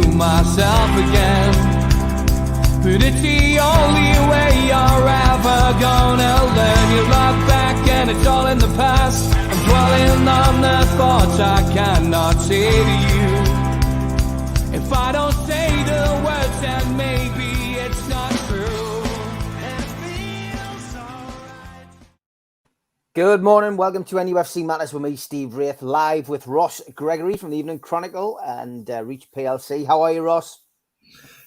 to myself again. But it's the only way you're ever gonna learn. You look back and it's all in the past. I'm dwelling on the thoughts I cannot say to you. If I don't say the words, then maybe it's not true. And it feels alright. Good morning, welcome to NUFC Matters with me, Steve Wraith, live with Ross Gregory from the Evening Chronicle and Reach PLC. How are you, Ross?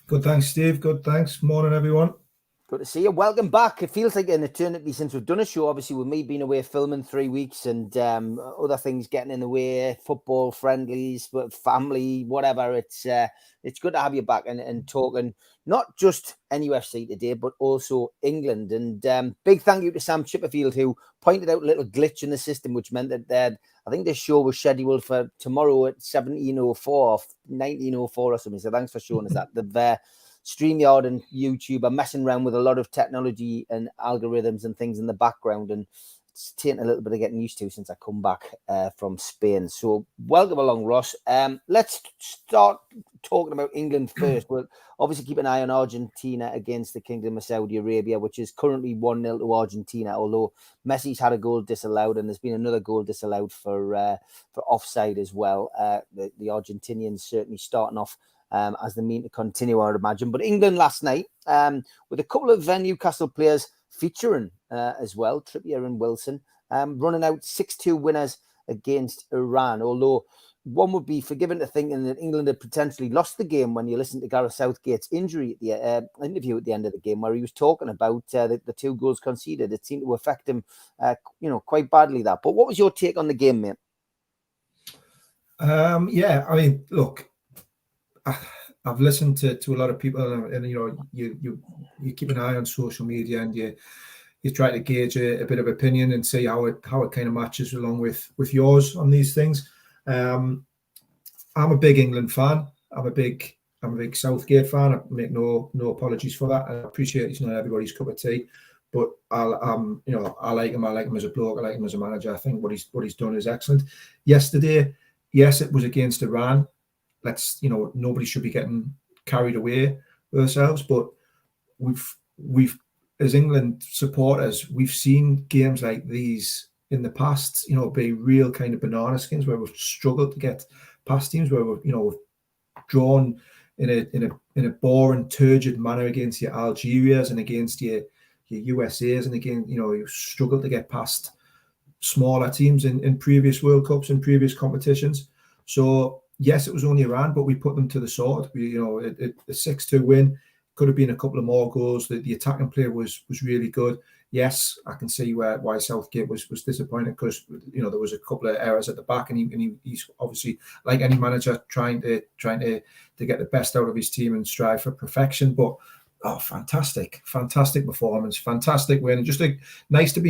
Good, thanks, Steve. Good, thanks. Morning, everyone. Good to see you. Welcome back. It feels like an eternity since we've done a show, obviously, with me being away filming 3 weeks and other things getting in the way, football, friendlies, family, whatever. It's good to have you back and talking not just NUFC today, but also England. And big thank you to Sam Chipperfield, who pointed out a little glitch in the system, which meant that I think this show was scheduled for tomorrow at 17:04 or 19:04 or something. So thanks for showing us that. The StreamYard and YouTube are messing around with a lot of technology and algorithms and things in the background, and it's taken a little bit of getting used to since I come back from Spain. So welcome along, Ross. Let's start talking about England first. We'll obviously keep an eye on Argentina against the Kingdom of Saudi Arabia, which is currently 1-0 to Argentina, although Messi's had a goal disallowed and there's been another goal disallowed for offside as well. The Argentinians certainly starting off as they mean to continue, I would imagine. But England last night, with a couple of Newcastle players featuring as well, Trippier and Wilson, running out 6-2 winners against Iran. Although one would be forgiven to thinking that England had potentially lost the game when you listen to Gareth Southgate's injury at the interview at the end of the game, where he was talking about the 2 goals conceded. It seemed to affect him, quite badly. That. But what was your take on the game, mate? Yeah, I mean, look, I've listened to a lot of people, and you keep an eye on social media, and you try to gauge a bit of opinion and see how it kind of matches along with yours on these things. I'm a big England fan. I'm a big Southgate fan. I make no apologies for that. I appreciate it's not everybody's cup of tea, but I like him. I like him as a bloke. I like him as a manager. I think what he's done is excellent. Yesterday, yes, it was against Iran. Nobody should be getting carried away with ourselves, but we've as England supporters, we've seen games like these in the past, be real kind of banana skins where we've struggled to get past teams, where we've drawn in a boring, turgid manner against your Algerias and against your USAs, and again, you've struggled to get past smaller teams in previous World Cups and previous competitions. So yes, it was only Iran, but we put them to the sword. A 6-2 win. Could have been a couple of more goals. The attacking play was really good. Yes, I can see why Southgate was disappointed, because there was a couple of errors at the back, and he's obviously, like any manager, trying to get the best out of his team and strive for perfection. But fantastic performance, fantastic win, and just nice to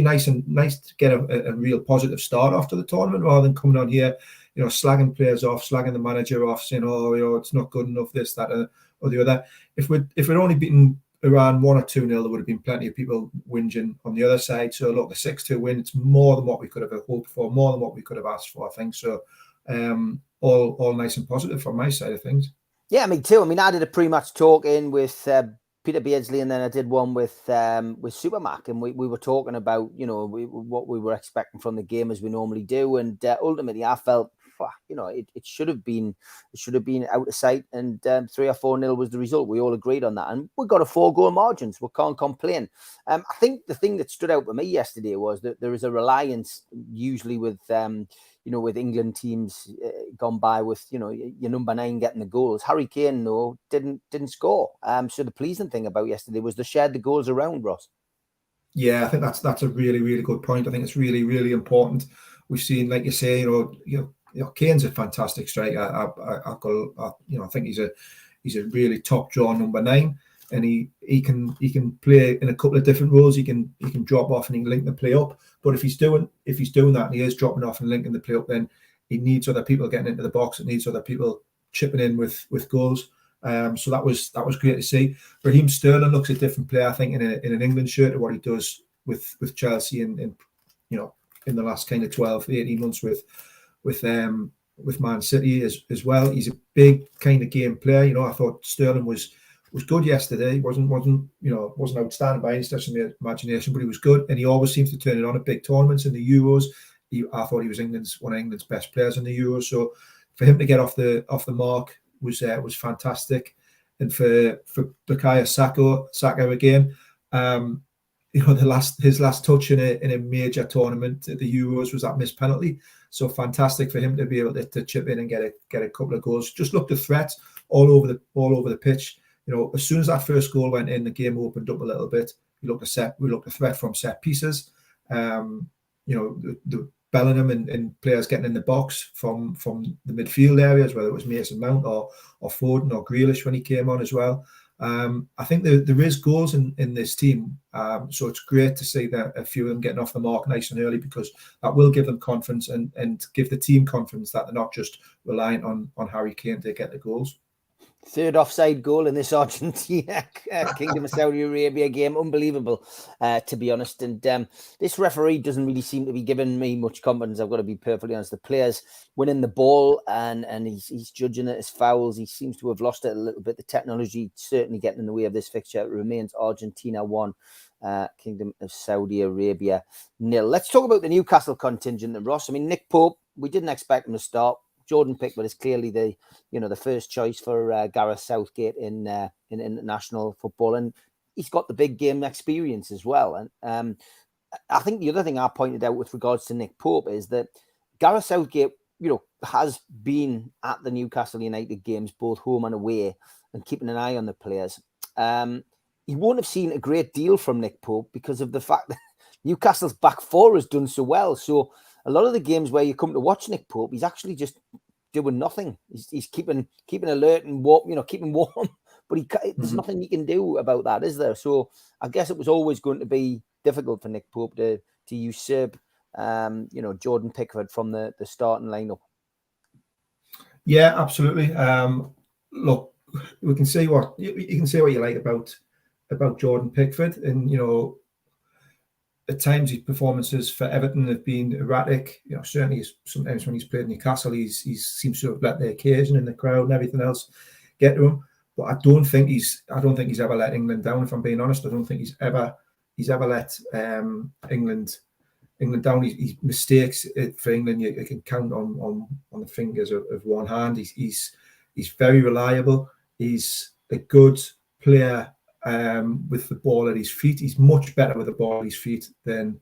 get a real positive start after the tournament, rather than coming on here, slagging players off, slagging the manager off, saying, it's not good enough, this, that, or the other. If we'd only beaten Iran 1 or 2-0, there would have been plenty of people whinging on the other side. So look, the 6-2 win, it's more than what we could have hoped for, more than what we could have asked for, I think. So all nice and positive from my side of things. Yeah, me too. I mean, I did a pre-match talk in with Peter Beardsley, and then I did one with Supermac, and we were talking about what we were expecting from the game, as we normally do, and ultimately I felt it should have been out of sight, and 3 or 4-0 was the result. We all agreed on that, and we got a 4-goal margin, so we can't complain. I think the thing that stood out for me yesterday was that there is a reliance usually with with England teams gone by with your number 9 getting the goals. Harry Kane though didn't score. So the pleasing thing about yesterday was they shared the goals around, Ross. Yeah, I think that's a really, really good point. I think it's really, really important. We've seen, like you say, Kane's a fantastic striker. I think he's a really top draw number 9, and he can play in a couple of different roles. He can drop off and he can link the play up. But if he's doing that and he is dropping off and linking the play up, then he needs other people getting into the box. It needs other people chipping in with goals. So that was great to see. Raheem Sterling looks a different player, I think, in an England shirt to what he does with Chelsea in the last kind of 12, 18 months with Man City as well. He's a big kind of game player. You know, I thought Sterling was good yesterday. Wasn't outstanding by any stretch of the imagination, but he was good, and he always seems to turn it on at big tournaments in the Euros. I thought he was one of England's best players in the Euros. So for him to get off the mark was fantastic, and for Bukayo Saka again. You know, his last touch in a major tournament at the Euros was that missed penalty. So fantastic for him to be able to chip in and get a couple of goals. Just looked a threat all over the pitch. You know, as soon as that first goal went in, the game opened up a little bit. We looked a threat from set pieces. You know, the Bellingham and players getting in the box from the midfield areas, whether it was Mason Mount or Foden or Grealish when he came on as well. I think there is goals in this team, so it's great to see that a few of them getting off the mark nice and early, because that will give them confidence and give the team confidence that they're not just reliant on Harry Kane to get the goals. Third offside goal in this Argentina Kingdom of Saudi Arabia game. Unbelievable, to be honest. And this referee doesn't really seem to be giving me much confidence. I've got to be perfectly honest. The players winning the ball and he's judging it as fouls. He seems to have lost it a little bit. The technology certainly getting in the way of this fixture. It remains Argentina 1, Kingdom of Saudi Arabia 0. Let's talk about the Newcastle contingent, Ross. I mean, Nick Pope, we didn't expect him to start. Jordan Pickford is clearly the first choice for Gareth Southgate in international football, and he's got the big game experience as well. And I think the other thing I pointed out with regards to Nick Pope is that Gareth Southgate, has been at the Newcastle United games, both home and away, and keeping an eye on the players. He won't have seen a great deal from Nick Pope because of the fact that Newcastle's back four has done so well. So a lot of the games where you come to watch Nick Pope, he's actually just doing nothing. He's keeping alert and keeping warm. But there's nothing you can do about that, is there? So I guess it was always going to be difficult for Nick Pope to usurp, Jordan Pickford from the starting lineup. Yeah, absolutely. Look, we can say what you like about Jordan Pickford, and at times his performances for Everton have been erratic. Certainly sometimes when he's played Newcastle, he seems to have let the occasion and the crowd and everything else get to him. But I don't think he's ever let England down. If I'm being honest, I don't think he's ever let England down. His mistakes for England, you can count on the fingers of one hand. He's very reliable. He's a good player with the ball at his feet. He's much better with the ball at his feet than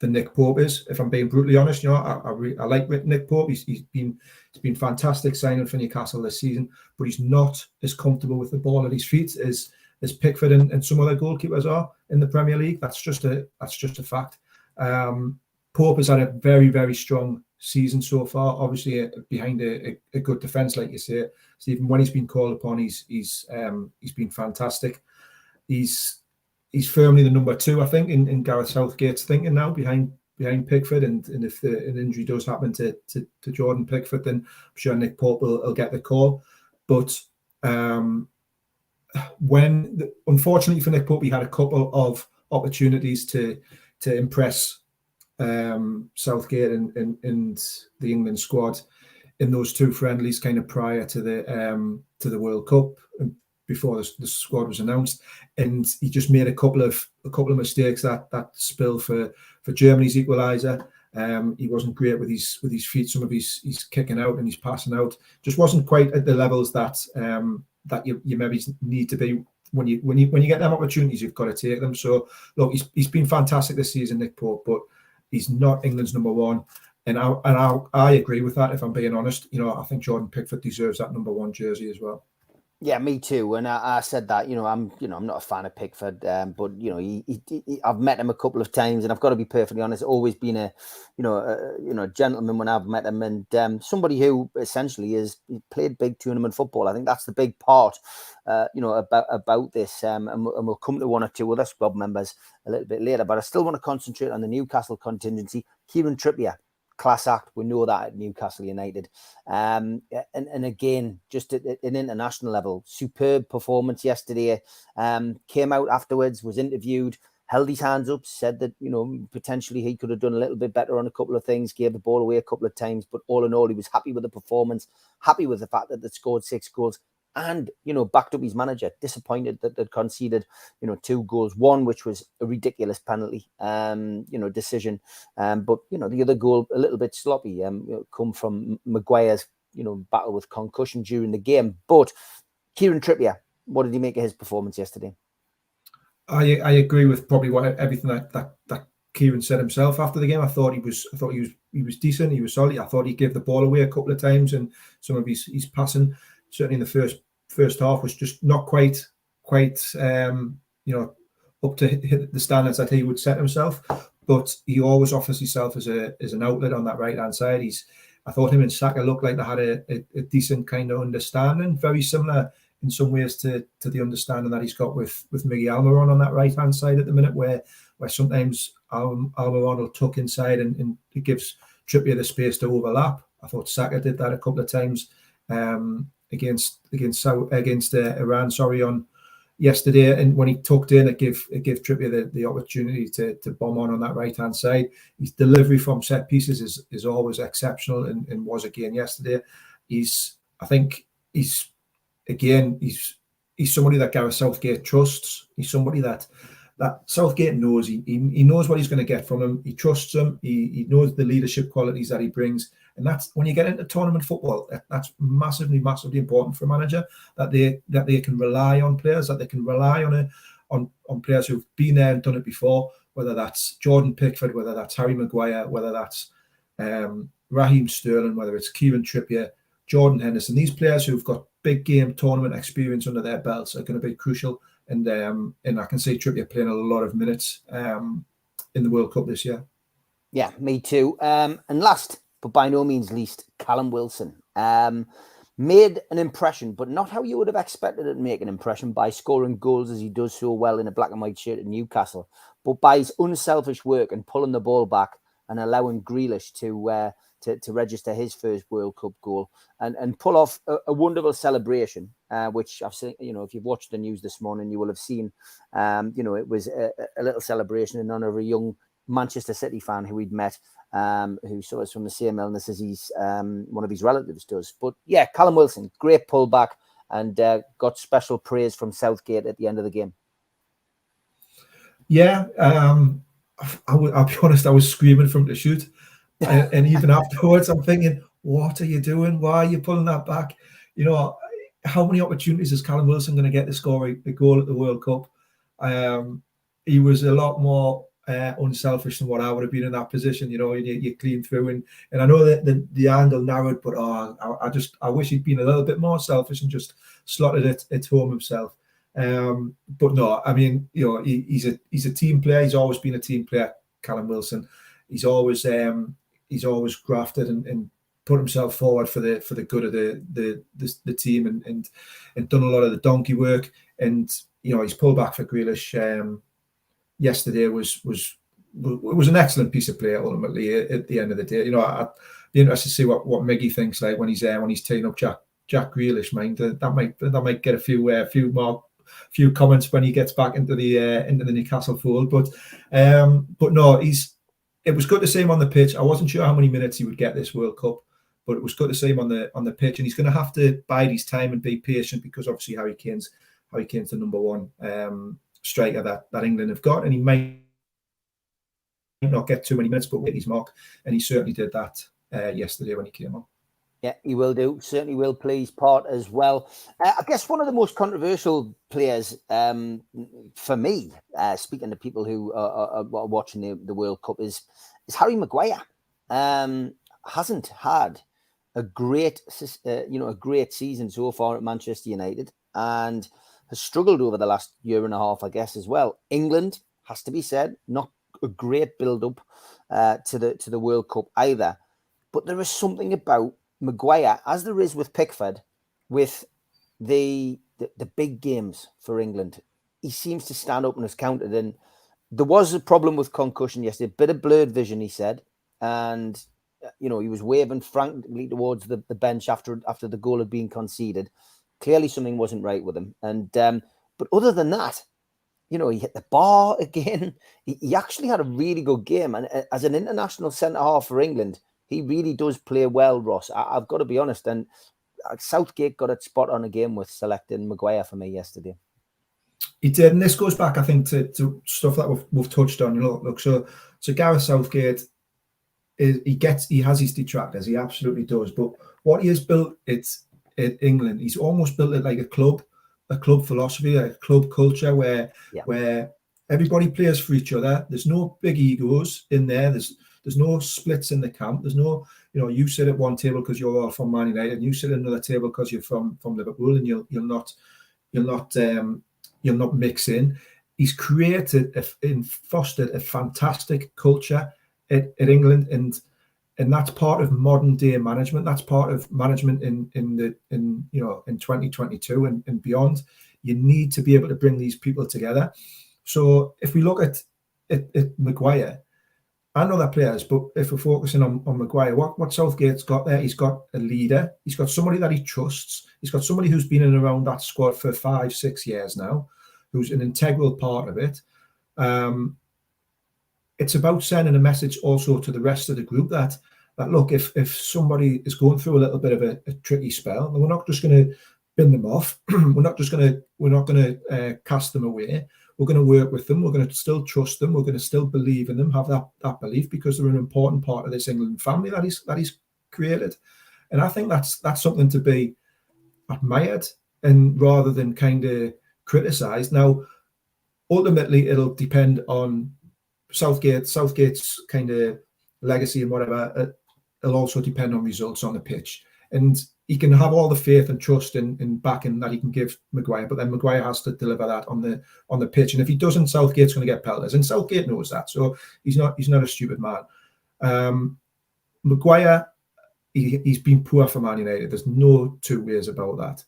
Nick Pope is. If I'm being brutally honest, I like Nick Pope. He's been fantastic signing for Newcastle this season, but he's not as comfortable with the ball at his feet as Pickford and some other goalkeepers are in the Premier League. That's just a fact. Pope has had a very, very strong season so far. Obviously, behind a good defence, like you say, Stephen. When he's been called upon, he's been fantastic. He's firmly the number 2, I think, in Gareth Southgate's thinking now, behind Pickford. And if an injury does happen to Jordan Pickford, then I'm sure Nick Pope will get the call. But unfortunately for Nick Pope, he had a couple of opportunities to impress Southgate and the England squad in those 2 friendlies, kind of prior to the World Cup, and before the squad was announced, and he just made a couple of mistakes that spilled for Germany's equaliser. He wasn't great with his feet. Some of his kicking out and his passing out just wasn't quite at the levels that you maybe need to be. When you get them opportunities, you've got to take them. So look, he's been fantastic this season, Nick Pope, but he's not England's number 1. And I agree with that, if I'm being honest. I think Jordan Pickford deserves that number 1 jersey as well. Yeah, me too. And I said that, I'm not a fan of Pickford, but I've met him a couple of times, and I've got to be perfectly honest, always been a gentleman when I've met him, and somebody who essentially is played big tournament football. I think that's the big part, about this, and we'll come to 1 or 2 other squad members a little bit later. But I still want to concentrate on the Newcastle contingency. Kieran Trippier, class act. We know that at Newcastle United. And again, just at an international level, superb performance yesterday. Came out afterwards, was interviewed, held his hands up, said that, you know, potentially he could have done a little bit better on a couple of things, gave the ball away a couple of times, but all in all, he was happy with the performance, happy with the fact that they'd scored 6 goals, and, you know, backed up his manager, disappointed that they'd conceded, you know, 2 goals, one which was a ridiculous penalty, you know, decision, but, you know, the other goal a little bit sloppy, you know, come from Maguire's, you know, battle with concussion during the game. But Kieran Trippier, what did he make of his performance yesterday? I agree with probably everything that Kieran said himself after the game. I thought he was decent. He was solid. I thought he gave the ball away a couple of times, and some of his passing, certainly in the first half, was just not quite you know, up to hit the standards that he would set himself. But he always offers himself as an outlet on that right hand side. I thought him and Saka looked like they had a decent kind of understanding, very similar in some ways to the understanding that he's got with Miggy Almiron on that right hand side at the minute, where sometimes Almiron will tuck inside and it gives Trippier the space to overlap. I thought Saka did that a couple of times against Iran, on yesterday, and when he tucked in, it gave Trippier the opportunity to bomb on that right hand side. His delivery from set pieces is always exceptional, and was again yesterday. I think he's somebody that Gareth Southgate trusts. He's somebody that Southgate knows. He knows what he's going to get from him. He trusts him. He knows the leadership qualities that he brings. And that's when you get into tournament football, that's massively important for a manager, that they can rely on players, that they can rely on players who've been there and done it before, whether that's Jordan Pickford, whether that's Harry Maguire, whether that's Raheem Sterling, whether it's Kieran Trippier, Jordan Henderson. These players who've got big game tournament experience under their belts are going to be crucial. And I can see Trippier playing a lot of minutes in the World Cup this year. Yeah, me too. And last, but by no means least, Callum Wilson made an impression, but not how you would have expected it to make an impression, by scoring goals as he does so well in a black and white shirt at Newcastle, but by his unselfish work and pulling the ball back and allowing Grealish to register his first World Cup goal and pull off a wonderful celebration, which I've seen, you know, if you've watched the news this morning, you will have seen, you know, it was a little celebration in honor of a young Manchester City fan who we'd met, who suffers from the same illness as one of his relatives does. But yeah, Callum Wilson, great pullback, and got special praise from Southgate at the end of the game. Yeah, I'll be honest, I was screaming from the shoot. And even afterwards, I'm thinking, what are you doing? Why are you pulling that back? You know, how many opportunities is Callum Wilson going to get to score a goal at the World Cup? He was a lot more unselfish than what I would have been in that position. You know, you clean through, and I know that the angle narrowed, but I wish he'd been a little bit more selfish and just slotted it home himself. But no, I mean, you know, he's a team player. He's always been a team player, Callum Wilson. He's always grafted and put himself forward for the good of the team and done a lot of the donkey work. And you know, his pullback for Grealish yesterday was an excellent piece of play. Ultimately, at the end of the day, you know, I'd be interested to see what Miggy thinks like when he's teeing up Jack Grealish. Mind that might get a few comments when he gets back into the Newcastle fold. But no, it was good to see him on the pitch. I wasn't sure how many minutes he would get this World Cup, but it was good to see him on the pitch. And he's going to have to bide his time and be patient, because obviously Harry Kane's the number one striker that England have got, and he might not get too many minutes, but with his mark, and he certainly did that yesterday when he came on. Yeah, he will do. Certainly will play his part as well. I guess one of the most controversial players for me, speaking to people who are watching the World Cup, is Harry Maguire. Hasn't had a great season so far at Manchester United, and has struggled over the last year and a half, I guess, as well. England, has to be said, not a great build-up to the World Cup either. But there is something about Maguire, as there is with Pickford, with the big games for England. He seems to stand up and has counted. And there was a problem with concussion yesterday, a bit of blurred vision, he said. And, you know, he was waving frantically towards the bench after the goal had been conceded. Clearly something wasn't right with him. And but other than that, You know, he hit the bar again. He actually had a really good game. And as an international centre-half for England, he really does play well, Ross. I've got to be honest. And Southgate got it spot on again with selecting Maguire for me yesterday. He did. And this goes back, I think, to stuff that we've touched on. You know, look, so Gareth Southgate, he has his detractors. He absolutely does. But what he has built at England, he's almost built it like a club philosophy, a club culture where everybody plays for each other. There's no big egos in there. There's no splits in the camp. There's no, you know, you sit at one table because you're all from Man United, and you sit at another table because you're from Liverpool, and you'll not mix in. He's created and fostered a fantastic culture at England, and that's part of modern day management. That's part of management in 2022 and beyond. You need to be able to bring these people together. So if we look at Maguire and other players, but if we're focusing on Maguire, what Southgate's got there, he's got a leader. He's got somebody that he trusts. He's got somebody who's been in and around that squad for 5-6 years now, who's an integral part of it. It's about sending a message also to the rest of the group that look, if somebody is going through a little bit of a tricky spell, then we're not just going to bin them off. we're not going to cast them away. We're going to work with them. We're going to still trust them. We're going to still believe in them, have that belief, because they're an important part of this England family that he's created. And I think that's something to be admired, and rather than kind of criticised. Now, ultimately, it'll depend on Southgate's kind of legacy and whatever. It'll also depend on results on the pitch. And he can have all the faith and trust in backing that he can give Maguire, but then Maguire has to deliver that on the pitch. And if he doesn't, Southgate's going to get pelters, and Southgate knows that. So he's not a stupid man. Maguire, he's been poor for Man United. There's no two ways about that.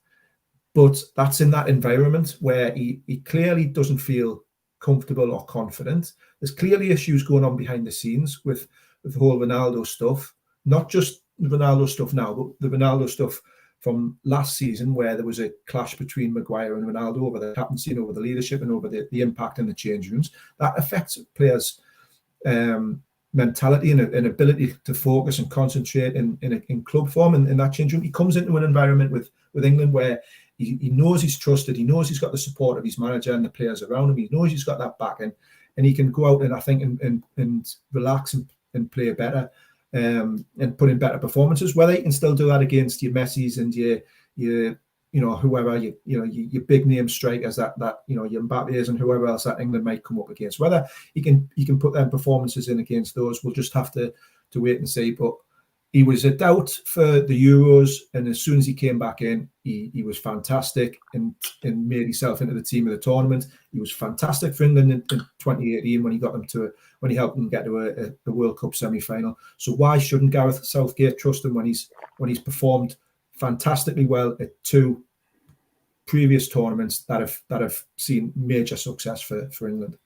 But that's in that environment where he clearly doesn't feel comfortable or confident. There's clearly issues going on behind the scenes with the whole Ronaldo stuff. Not just the Ronaldo stuff now, but the Ronaldo stuff from last season, where there was a clash between Maguire and Ronaldo over the captaincy and over the leadership and over the impact in the change rooms. That affects players' mentality and ability to focus and concentrate in club form and in that change room. He comes into an environment with England where he knows he's trusted. He knows he's got the support of his manager and the players around him. He knows he's got that backing, and he can go out and I think and relax and play better. And put in better performances. Whether you can still do that against your Messis and your whoever your big name strikers that your Mbappes and whoever else that England might come up against. Whether he can put them performances in against those, we'll just have to wait and see. But he was a doubt for the Euros, and as soon as he came back in, he was fantastic and made himself into the team of the tournament. He was fantastic for England in 2018 when he helped them get to a World Cup semi-final. So why shouldn't Gareth Southgate trust him when he's performed fantastically well at 2 previous tournaments that have seen major success for England?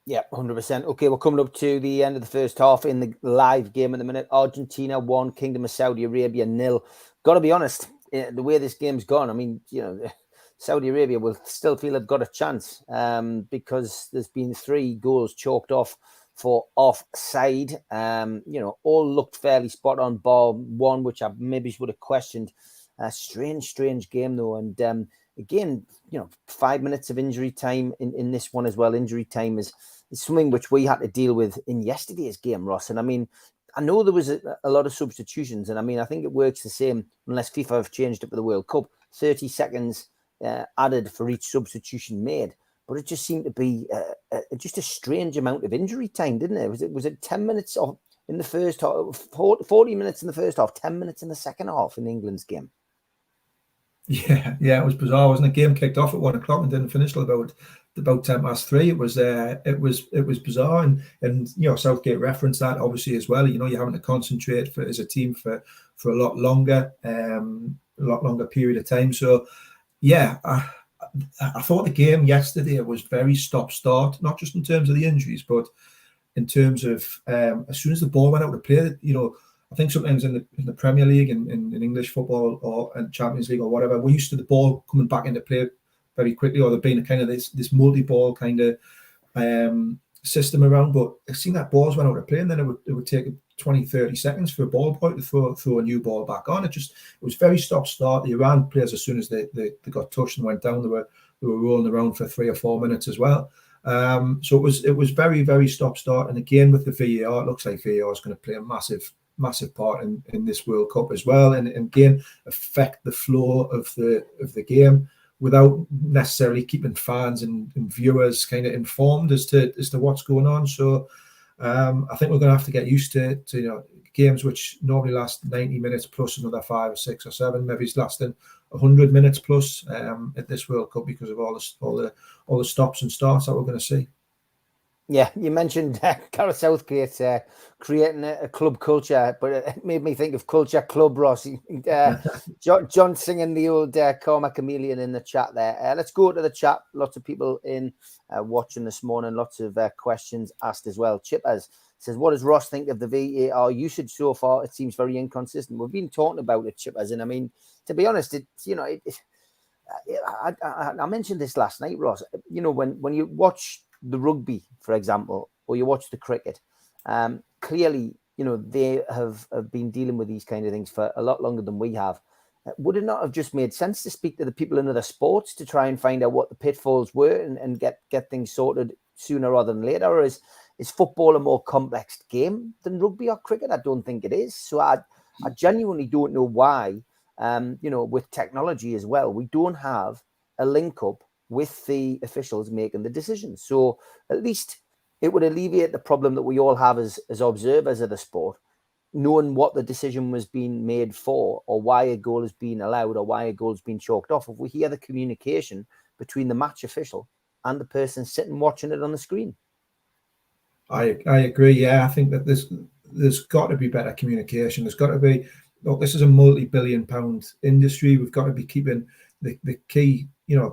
Yeah, 100%. Okay, we're coming up to the end of the first half in the live game at the minute. Argentina 1, Kingdom of Saudi Arabia 0. Got to be honest, the way this game's gone, I mean, Saudi Arabia will still feel they've got a chance because there's been 3 goals chalked off for offside. All looked fairly spot on, bar one, which I maybe would have questioned. A strange game though, and again, 5 minutes of injury time in this one as well. Injury time is something which we had to deal with in yesterday's game, Ross. And I mean, I know there was a lot of substitutions, and I mean, I think it works the same unless FIFA have changed it for the World Cup. 30 seconds added for each substitution made, but it just seemed to be just a strange amount of injury time, didn't it? Was it 10 minutes in the first half, 40 minutes in the first half, 10 minutes in the second half in England's game? Yeah, it was bizarre, wasn't it? Game kicked off at 1 o'clock and didn't finish till about 3:10. It was bizarre, and Southgate referenced that obviously as well. You're having to concentrate as a team for a lot longer period of time. So yeah, I thought the game yesterday was very stop-start, not just in terms of the injuries, but in terms of as soon as the ball went out to play, I think sometimes in the Premier League and in English football or in Champions League or whatever, we're used to the ball coming back into play very quickly, or there'd been a kind of this multi-ball kind of system around. But I've seen that balls went out of play, and then it would take 20-30 seconds for a ball boy to throw a new ball back on. It was very stop-start. The Iran players, as soon as they got touched and went down, they were rolling around for 3 or 4 minutes as well. So it was very, very stop-start. And again, with the VAR, it looks like VAR is going to play a massive part in this World Cup as well, and again affect the flow of the game without necessarily keeping fans and viewers kind of informed as to what's going on. So I think we're going to have to get used to games which normally last 90 minutes plus another 5 or 6 or 7, maybe it's lasting 100 minutes plus at this World Cup, because of all the stops and starts that we're going to see. Yeah, you mentioned Gareth Southgate creating a club culture, but it made me think of Culture Club, Ross. John singing the old Karma Chameleon in the chat there. Let's go to the chat. Lots of people in watching this morning. Lots of questions asked as well. Chippers says, what does Ross think of the VAR usage so far? It seems very inconsistent. We've been talking about it, Chippers, and I mean, to be honest, I mentioned this last night, Ross. When you watch the rugby, for example, or you watch the cricket, clearly, they have been dealing with these kind of things for a lot longer than we have. Would it not have just made sense to speak to the people in other sports to try and find out what the pitfalls were and get things sorted sooner rather than later? Or is football a more complex game than rugby or cricket? I don't think it is. So I genuinely don't know why, with technology as well, we don't have a link up with the officials making the decisions. So at least it would alleviate the problem that we all have as observers of the sport, knowing what the decision was being made for, or why a goal is being allowed, or why a goal is being chalked off. If we hear the communication between the match official and the person sitting watching it on the screen. I agree. Yeah, I think that there's got to be better communication. There's got to be, look, this is a multi-billion-pound industry. We've got to be keeping the key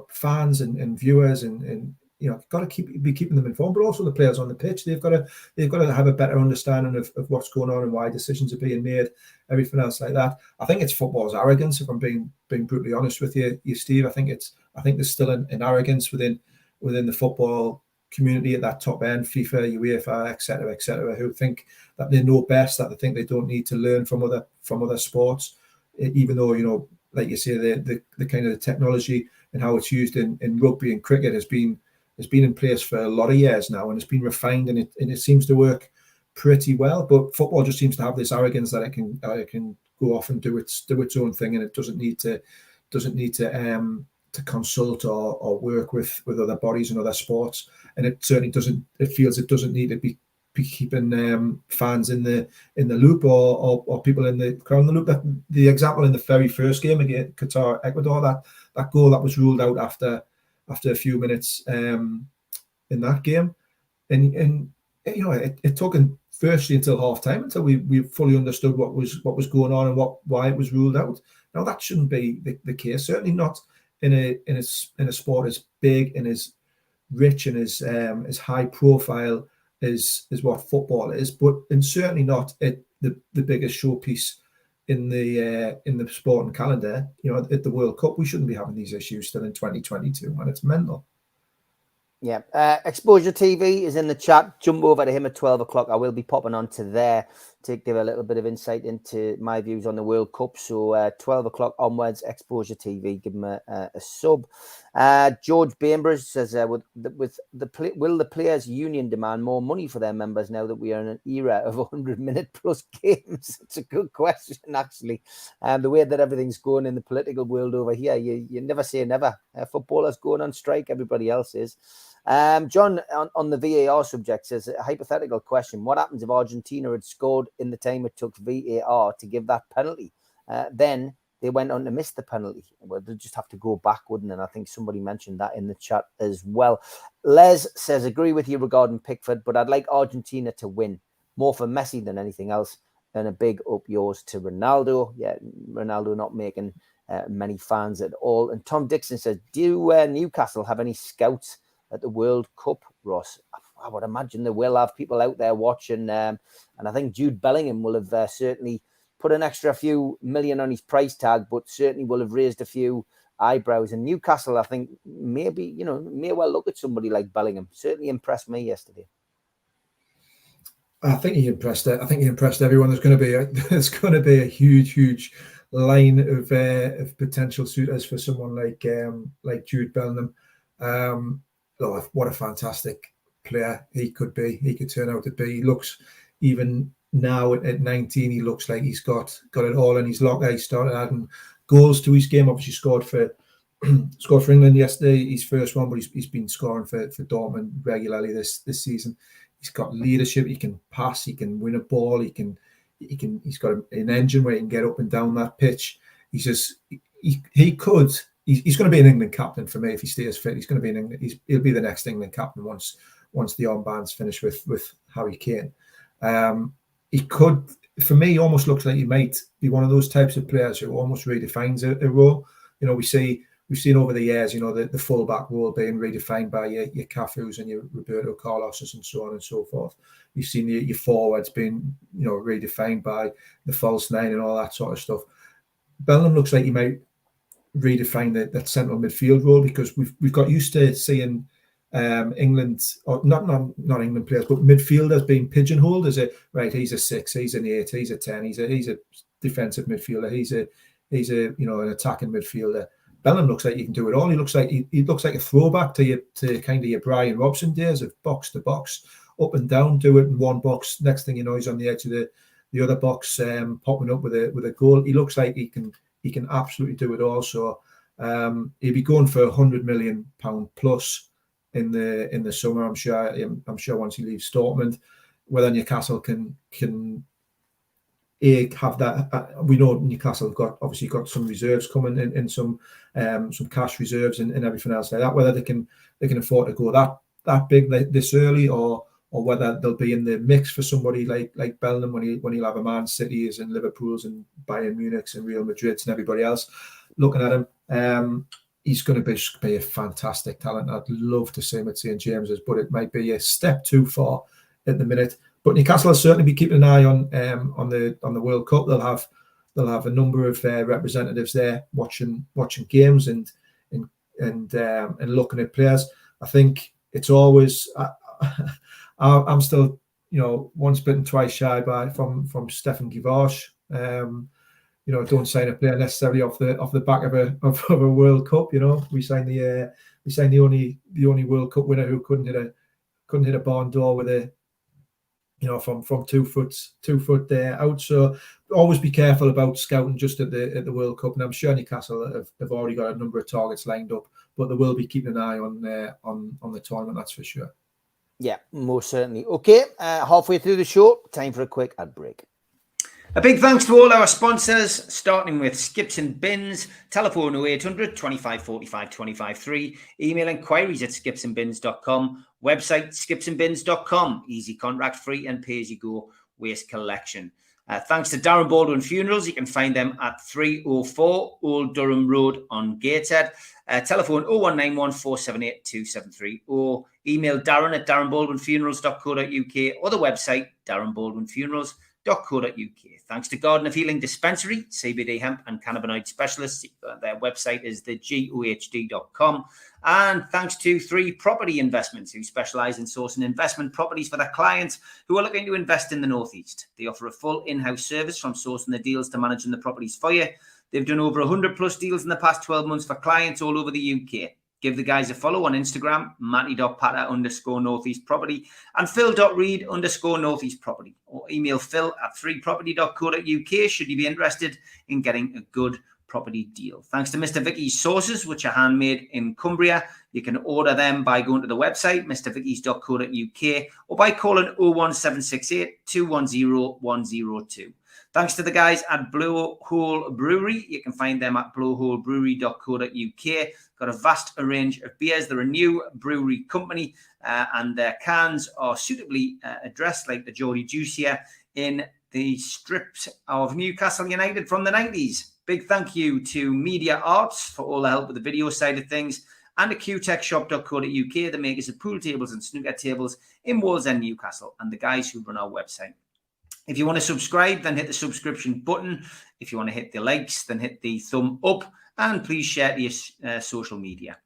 fans and viewers and got to be keeping them informed, but also the players on the pitch. They've got to have a better understanding of what's going on and why decisions are being made, everything else like that. I think it's football's arrogance, if I'm being brutally honest with you, Steve. I think there's still an arrogance within the football community at that top end, FIFA, UEFA, etc., who think that they know best, that they think they don't need to learn from other sports, even though like you say, the kind of the technology and how it's used in rugby and cricket has been in place for a lot of years now, and it's been refined, and it seems to work pretty well. But football just seems to have this arrogance that it can go off and do its own thing, and it doesn't need to consult or work with other bodies and other sports, and it certainly doesn't. It feels it doesn't need to be keeping fans in the loop or people in the crowd in the loop. The example in the very first game against Qatar, Ecuador, that goal that was ruled out after a few minutes in that game, and it took virtually until half time until we fully understood what was going on and why it was ruled out. Now that shouldn't be the case. Certainly not in a sport as big and as rich and as high profile is what football is, and certainly not at the biggest showpiece in the sporting calendar. At the World Cup, we shouldn't be having these issues still in 2022, and it's mental. Yeah, Exposure TV is in the chat. Jump over to him at 12 o'clock. I will be popping on to there to give a little bit of insight into my views on the World Cup. So 12 o'clock onwards, Exposure TV, give him a sub. George Bainbridge says, will the Players Union demand more money for their members now that we are in an era of 100-minute plus games? It's a good question, actually. The way that everything's going in the political world over here, you never say never. Footballers going on strike, everybody else is. John, on the VAR subject, says a hypothetical question. What happens if Argentina had scored in the time it took VAR to give that penalty? Then they went on to miss the penalty. Well, they'd just have to go back, wouldn't they? And I think somebody mentioned that in the chat as well. Les says, agree with you regarding Pickford, but I'd like Argentina to win. More for Messi than anything else. And a big up yours to Ronaldo. Yeah, Ronaldo not making many fans at all. And Tom Dixon says, do Newcastle have any scouts at the World Cup, Ross? I would imagine there will have people out there watching, and I think Jude Bellingham will have certainly put an extra few million on his price tag, but certainly will have raised a few eyebrows. And Newcastle, I think, maybe, may well look at somebody like Bellingham. Certainly impressed me yesterday. I think he impressed it. I think he impressed everyone. There's going to be a huge line of potential suitors for someone like Jude Bellingham. What a fantastic player he could be. He could turn out to be. He looks, even now at 19, he looks like he's got it all in his locker. He started adding goals to his game. Obviously scored for England yesterday, his first one, but he's been scoring for Dortmund regularly this season. He's got leadership. He can pass. He can win a ball. He's got an engine where he can get up and down that pitch. He's going to be an England captain for me if he stays fit. He's going to be an England. He'll be the next England captain once the armband's finished with Harry Kane. He could, for me, almost looks like he might be one of those types of players who almost redefines a role. We've seen over the years, the fullback role being redefined by your Cafus and your Roberto Carloses and so on and so forth. You've seen your forwards being, redefined by the false nine and all that sort of stuff. Bellingham looks like he might redefine that central midfield role, because we've got used to seeing England, or not England players, but midfielders being pigeonholed as he's a 6, he's an 8, he's a 10, he's a defensive midfielder, he's an attacking midfielder. Bellingham looks like he can do it all. He looks like a throwback to kind of your Brian Robson days of box to box, up and down, do it in one box. Next thing you know, he's on the edge of the other box, popping up with a goal. He looks like he can absolutely do it all. So he'll be going for £100 million plus in the summer. I'm sure once he leaves Dortmund, whether Newcastle can have that. We know Newcastle have obviously got some reserves coming in, some cash reserves and everything else like that. Whether they can afford to go that big this early, or whether they'll be in the mix for somebody like Bellingham when he'll have a Man City's and Liverpool's and Bayern Munich's and Real Madrid's and everybody else looking at him. He's going to be a fantastic talent. I'd love to see him at St James's, but it might be a step too far at the minute. But Newcastle will certainly be keeping an eye on the World Cup. They'll have a number of representatives there watching games and looking at players. I think it's always I'm still once bitten twice shy from Stefan Givarch. Don't sign a player necessarily off the back of a World Cup. We signed the only World Cup winner who couldn't hit a barn door with a from 2 foot there out. So always be careful about scouting just at the World Cup. And I'm sure Newcastle have already got a number of targets lined up, but they will be keeping an eye on the tournament, that's for sure. Yeah, most certainly. Okay, halfway through the show, time for a quick ad break. A big thanks to all our sponsors, starting with Skips and Bins, telephone 0800 25 45 25 3, email inquiries at skipsandbins.com, website skipsandbins.com, easy contract free and pay-as-you-go waste collection. Thanks to Darren Baldwin Funerals, you can find them at 304 Old Durham Road on Gateshead, telephone 0191 478 273, or email Darren at darrenbaldwinfunerals.co.uk, or the website darrenbaldwinfunerals.co.uk. Thanks to Garden of Healing Dispensary, CBD hemp and cannabinoid specialists. Their website is thegohd.com. And thanks to 3 Property Investments, who specialise in sourcing investment properties for their clients who are looking to invest in the Northeast. They offer a full in-house service from sourcing the deals to managing the properties for you. They've done over 100 plus deals in the past 12 months for clients all over the UK. Give the guys a follow on Instagram, matty.patter_northeastproperty and phil.reed_northeastproperty, or email phil@3property.co.uk should you be interested in getting a good property deal. Thanks to Mr. Vicky's sauces, which are handmade in Cumbria. You can order them by going to the website, mrvickys.co.uk, or by calling 01768 210 102. Thanks to the guys at Blowhole Brewery. You can find them at blowholebrewery.co.uk. Got a vast range of beers. They're a new brewery company, and their cans are suitably addressed, like the Geordie Juice here, in the strips of Newcastle United from the 90s. Big thank you to Media Arts for all the help with the video side of things, and to qtechshop.co.uk, the makers of pool tables and snooker tables in Wallsend, Newcastle, and the guys who run our website. If you want to subscribe, then hit the subscription button. If you want to hit the likes, then hit the thumb up. and please share to your social media.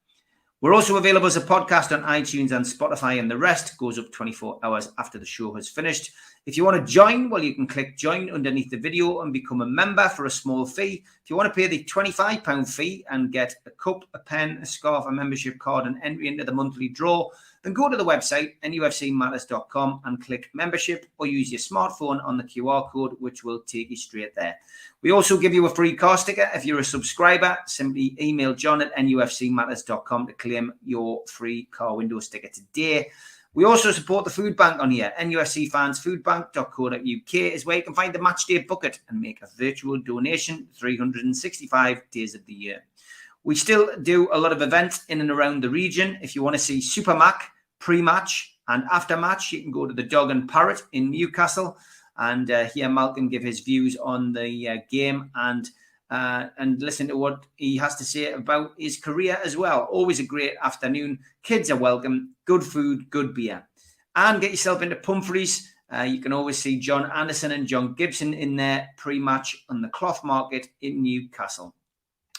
We're also available as a podcast on iTunes and Spotify, and the rest goes up 24 hours after the show has finished. If you want to join, well, you can click join underneath the video and become a member for a small fee. If you want to pay the £25 fee and get a cup, a pen, a scarf, a membership card, and entry into the monthly draw, then go to the website, NUFCmatters.com, and click membership, or use your smartphone on the QR code, which will take you straight there. We also give you a free car sticker. If you're a subscriber, simply email john@nufcmatters.com to claim your free car window sticker today. We also support the food bank on here. NUFCfansfoodbank.co.uk is where you can find the matchday bucket and make a virtual donation 365 days of the year. We still do a lot of events in and around the region. If you want to see Super Mac pre-match and after-match, you can go to the Dog and Parrot in Newcastle and hear Malcolm give his views on the game and listen to what he has to say about his career as well. Always a great afternoon. Kids are welcome. Good food, good beer. And get yourself into Pumphrey's. You can always see John Anderson and John Gibson in there pre-match on the Cloth Market in Newcastle.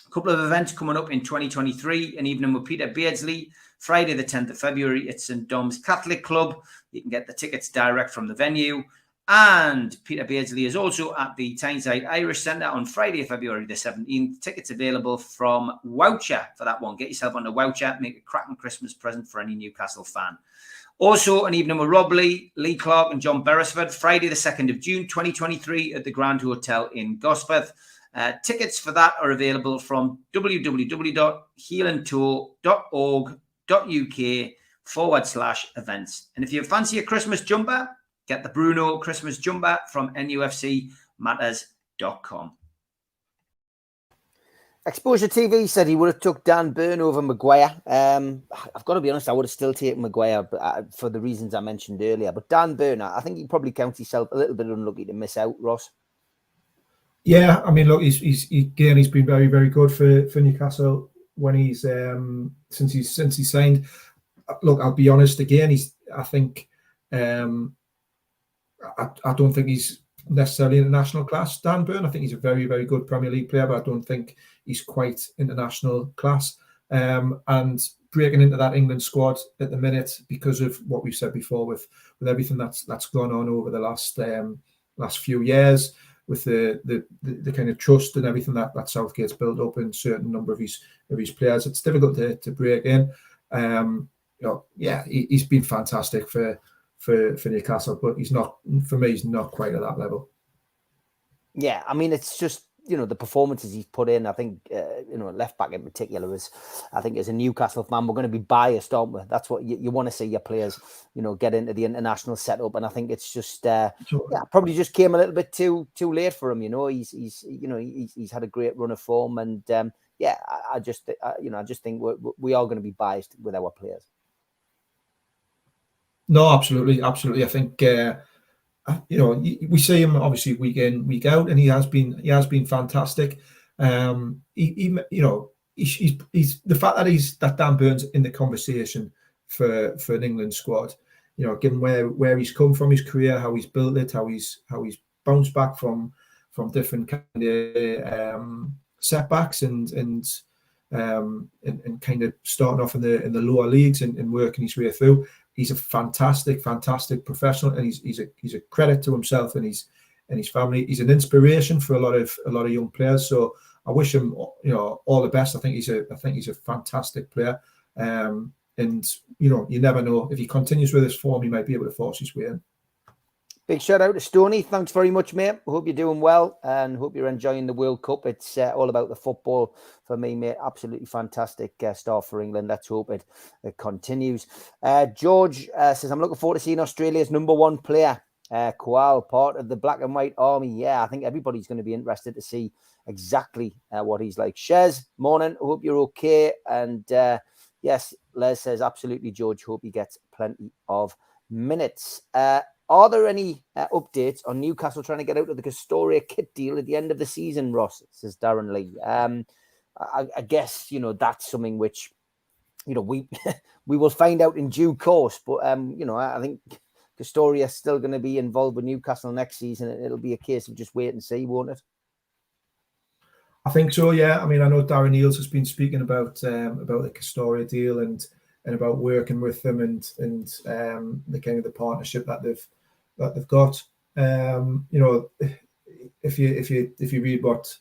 A couple of events coming up in 2023, an evening with Peter Beardsley, Friday the 10th of February at St Dom's Catholic Club. You can get the tickets direct from the venue. And Peter Beardsley is also at the Tyneside Irish Centre on Friday, February the 17th. Tickets available from Woucher for that one. Get yourself on the Woucher, make a cracking Christmas present for any Newcastle fan. Also, an evening with Rob Lee, Lee Clark and John Beresford, Friday the 2nd of June, 2023 at the Grand Hotel in Gosforth. Tickets for that are available from www.heelandtour.org.uk/events. And if you fancy a Christmas jumper, get the Bruno Christmas jumper from NUFCmatters.com. Exposure TV said he would have took Dan Burn over Maguire. I've got to be honest, I would have still taken Maguire for the reasons I mentioned earlier. But Dan Burn, I think he probably counts himself a little bit unlucky to miss out, Ross. Yeah, I mean, look, he's been very, very good for Newcastle when he's since he signed. Look, I'll be honest again. I don't think he's necessarily international class, Dan Burn. I think he's a very, very good Premier League player, but I don't think he's quite international class. And breaking into that England squad at the minute because of what we've said before with everything that's gone on over the last few years, with the kind of trust and everything that Southgate's built up in certain number of his players, it's difficult to break in. He's been fantastic for Newcastle, but he's not quite at that level. Yeah, I mean, it's just, the performances he's put in. I think, left back in particular I think as a Newcastle fan, we're going to be biased, aren't we? That's what you want to see your players, get into the international setup. And I think it's just, probably just came a little bit too late for him. He's had a great run of form, and I just think we are going to be biased with our players. No, absolutely. I think we see him obviously week in, week out, and he has been fantastic. He's the fact that Dan Burn's in the conversation for an England squad. Given where he's come from, his career, how he's built it, how he's bounced back from different kind of setbacks and kind of starting off in the lower leagues and working his way through. He's a fantastic professional, and he's a credit to himself and his family. He's an inspiration for a lot of young players. So I wish him all the best. I think he's a fantastic player. And you never know, if he continues with his form, he might be able to force his way in. Big shout out to Stoney. Thanks very much, mate. Hope you're doing well and hope you're enjoying the World Cup. It's all about the football for me, mate. Absolutely fantastic start for England. Let's hope it continues. George says, I'm looking forward to seeing Australia's #1 player, Koal, part of the black and white army. Yeah, I think everybody's going to be interested to see exactly what he's like. Shez, morning. Hope you're okay. And yes, Les says, absolutely, George. Hope he gets plenty of minutes. Are there any updates on Newcastle trying to get out of the Castoria kit deal at the end of the season, Ross? Says Darren Lee. I guess, that's something which, we will find out in due course. But, I think Castoria is still going to be involved with Newcastle next season. It'll be a case of just wait and see, won't it? I think so, yeah. I mean, I know Darren Eales has been speaking about the Castoria deal and about working with them and the kind of the partnership that they've got. You know, if you read what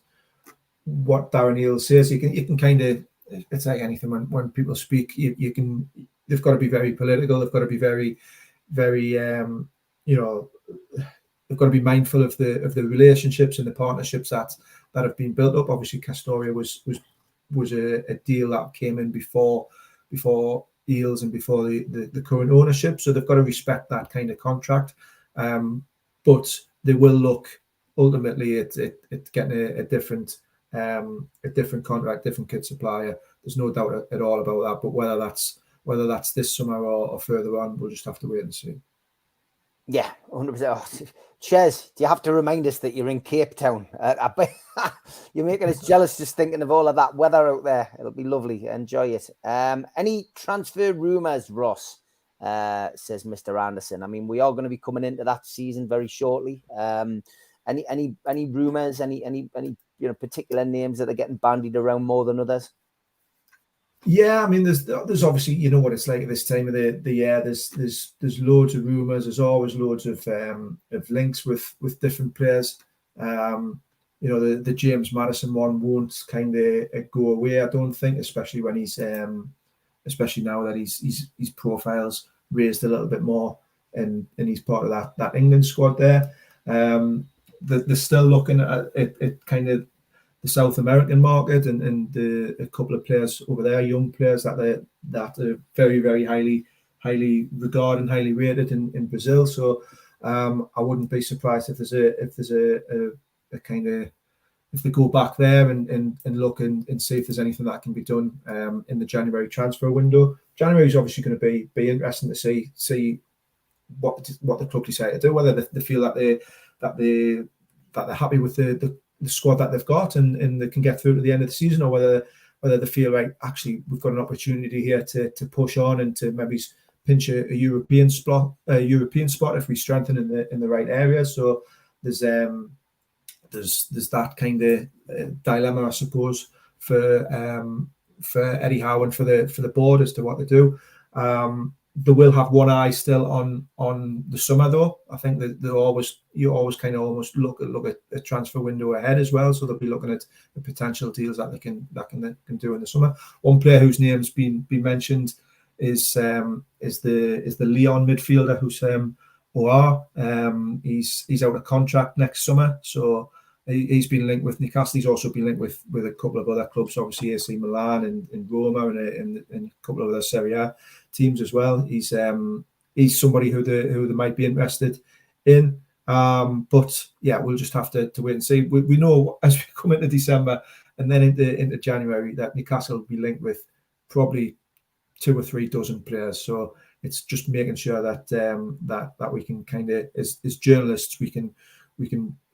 Darren Eales says, you can kind of, it's like anything when people speak, they've got to be very political. They've got to be very, very you know, they've got to be mindful of the relationships and the partnerships that have been built up. Obviously, Castoria was a deal that came in before Eales and before the current ownership. So they've got to respect that kind of contract. But they will look ultimately at getting a different contract, different kit supplier. There's no doubt at all about that. But whether that's this summer or further on, we'll just have to wait and see. Yeah, 100%. Oh, Ches, do you have to remind us that you're in Cape Town? I bet you're making us jealous just thinking of all of that weather out there. It'll be lovely. Enjoy it. Any transfer rumours, Ross? Says Mr. Anderson. I mean, we are going to be coming into that season very shortly. Any rumours? Any particular names that are getting bandied around more than others? Yeah, I mean, there's obviously, you know what it's like at this time of the year. There's loads of rumours. There's always loads of links with different players. You know, the James Maddison one won't kind of go away, I don't think, especially when especially now that his profile's raised a little bit more and he's part of that England squad there. They're still looking at kind of the South American market and a couple of players over there, young players that are very, very highly regarded and highly rated in Brazil. So I wouldn't be surprised if there's a kind of, if they go back there and look and see if there's anything that can be done in the January transfer window. January is obviously going to be interesting to see what the club decide to do, whether they feel that they're happy with the squad that they've got and they can get through to the end of the season, or whether they feel like actually we've got an opportunity here to push on and to maybe pinch a European spot if we strengthen in the right areas. So there's that kind of dilemma, I suppose, for Eddie Howe and for the board as to what to do. They will have one eye still on the summer, though. I think that you always kind of almost look at a transfer window ahead as well. So they'll be looking at the potential deals that they can do in the summer. One player whose name's been mentioned is the Leon midfielder who's OR. He's out of contract next summer, so he's been linked with Newcastle. He's also been linked with a couple of other clubs, obviously AC Milan and Roma and a couple of other Serie A teams as well. He's somebody who they might be interested in. But yeah, we'll just have to wait and see. We know as we come into December and then into January that Newcastle will be linked with probably 2 or 3 dozen players. So it's just making sure that that we can kind of, as journalists, we can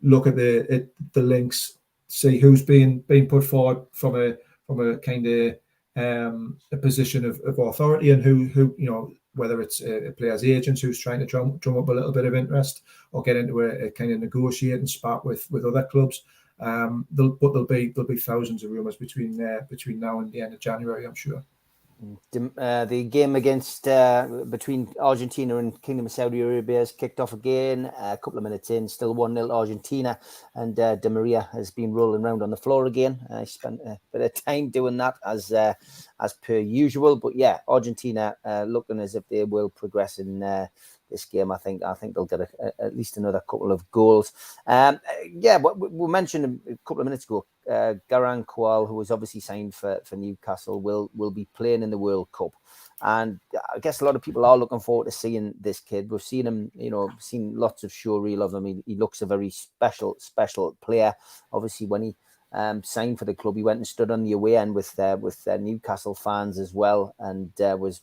look at the links, see who's being put forward from a kind of a position of authority, and who you know, whether it's a player's agents who's trying to drum up a little bit of interest or get into a kind of negotiating spat with other clubs. There'll be thousands of rumours between now and the end of January, I'm sure. The game against between Argentina and Kingdom of Saudi Arabia has kicked off again. A couple of minutes in, still 1-0 Argentina, and Di Maria has been rolling around on the floor again. I spent a bit of time doing that as per usual. But yeah, Argentina looking as if they will progress in this game. I think they'll get at least another couple of goals. Yeah, we mentioned a couple of minutes ago, Garang Kual, who was obviously signed for Newcastle, will be playing in the World Cup. And I guess a lot of people are looking forward to seeing this kid. We've seen him, seen lots of showreel of him. He looks a very special player. Obviously, when he signed for the club, he went and stood on the away end with Newcastle fans as well, and was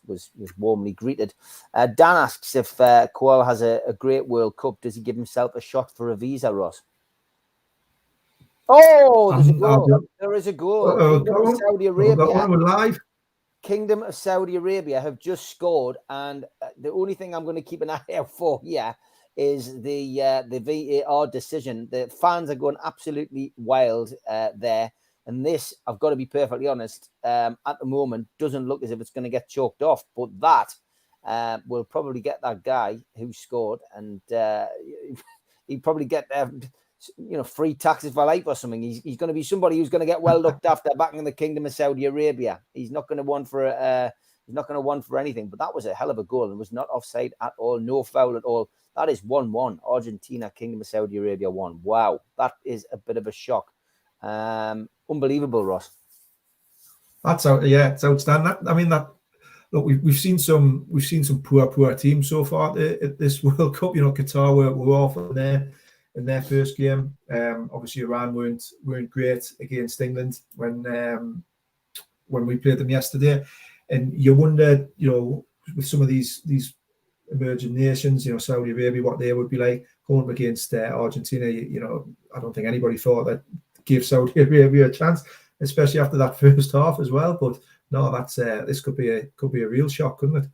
warmly greeted. Dan asks if Kual has a great World Cup. Does he give himself a shot for a visa, Ross? Oh, there's a goal. There is a goal. Kingdom of Saudi Arabia. Kingdom of Saudi Arabia have just scored, and the only thing I'm going to keep an eye out for here is the VAR decision. The fans are going absolutely wild there. And this, I've got to be perfectly honest, at the moment, doesn't look as if it's going to get chalked off. But that will probably get that guy who scored, and he'd probably get free taxes for life or something. He's going to be somebody who's going to get well looked after back in the Kingdom of Saudi Arabia. He's not going to want for anything. But that was a hell of a goal and was not offside at all. No foul at all. That is 1-1. Argentina, Kingdom of Saudi Arabia 1. Wow, that is a bit of a shock. Unbelievable, Ross. It's outstanding. Look, we've seen some poor teams so far at this World Cup. Qatar were awful in their first game. Obviously, Iran weren't great against England when we played them yesterday. And you wonder, with some of these emerging nations, Saudi Arabia, what they would be like going up against Argentina. I don't think anybody thought that give Saudi Arabia a chance, especially after that first half as well. But no, that's this could be a real shock, couldn't it?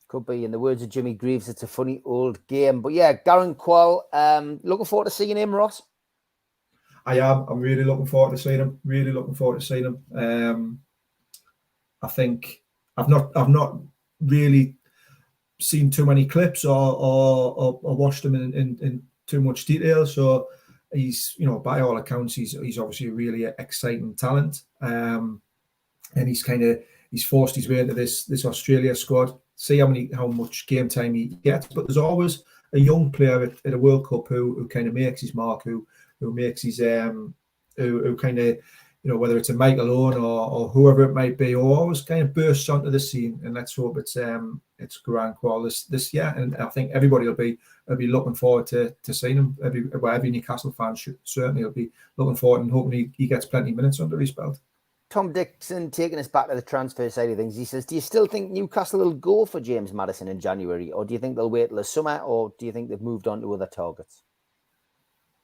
Could be. In the words of Jimmy Greaves, it's a funny old game. But yeah, Darren Quall, looking forward to seeing him, Ross. I am. I'm really looking forward to seeing him. I think I've not really seen too many clips or watched him in too much detail. So he's, by all accounts, he's obviously a really exciting talent. And he's forced his way into this Australia squad. See how much game time he gets. But there's always a young player at a World Cup who kind of makes his mark, who makes his who kind of, whether it's a Michael Owen or whoever it might be, who always kind of bursts onto the scene. And let's hope it's Garang Quall this year. And I think everybody will be looking forward to seeing him. Every Newcastle fan certainly will be looking forward and hoping he gets plenty of minutes under his belt. Tom Dixon taking us back to the transfer side of things. He says, do you still think Newcastle will go for James Maddison in January, or do you think they'll wait till the summer, or do you think they've moved on to other targets?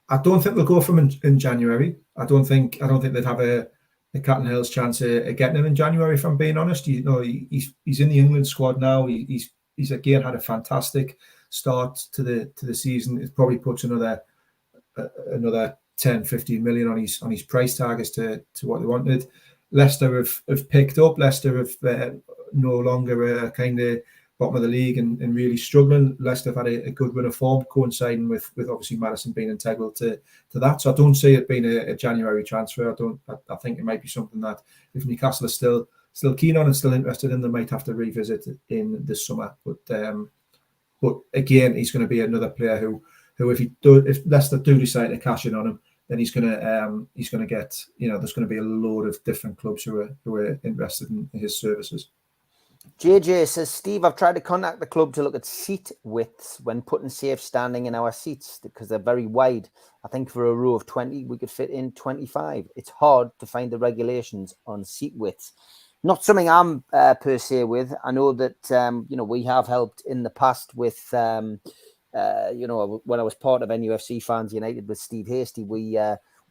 I don't think they'll go for him in January. I don't think they'd have a cat and hell's chance of getting him in January, if I'm being honest. He's in the England squad now. He's again had a fantastic start to the season. It probably puts another 10, 15 million on his price tag as to what they wanted. Leicester have picked up. Leicester have no longer a kind of bottom of the league and really struggling. Leicester have had a good run of form, coinciding with obviously Maddison being integral to that. So I don't see it being a January transfer. I think it might be something that if Newcastle is still keen on and still interested in, they might have to revisit it in the summer. But again, he's going to be another player who if Leicester do decide to cash in on him, then he's going to get, there's going to be a load of different clubs who are interested in his services. JJ says, Steve, I've tried to contact the club to look at seat widths when putting safe standing in our seats because they're very wide. I think for a row of 20, we could fit in 25. It's hard to find the regulations on seat widths. Not something I'm per se with. I know that, we have helped in the past with, when I was part of NUFC Fans United with Steve Hasty, we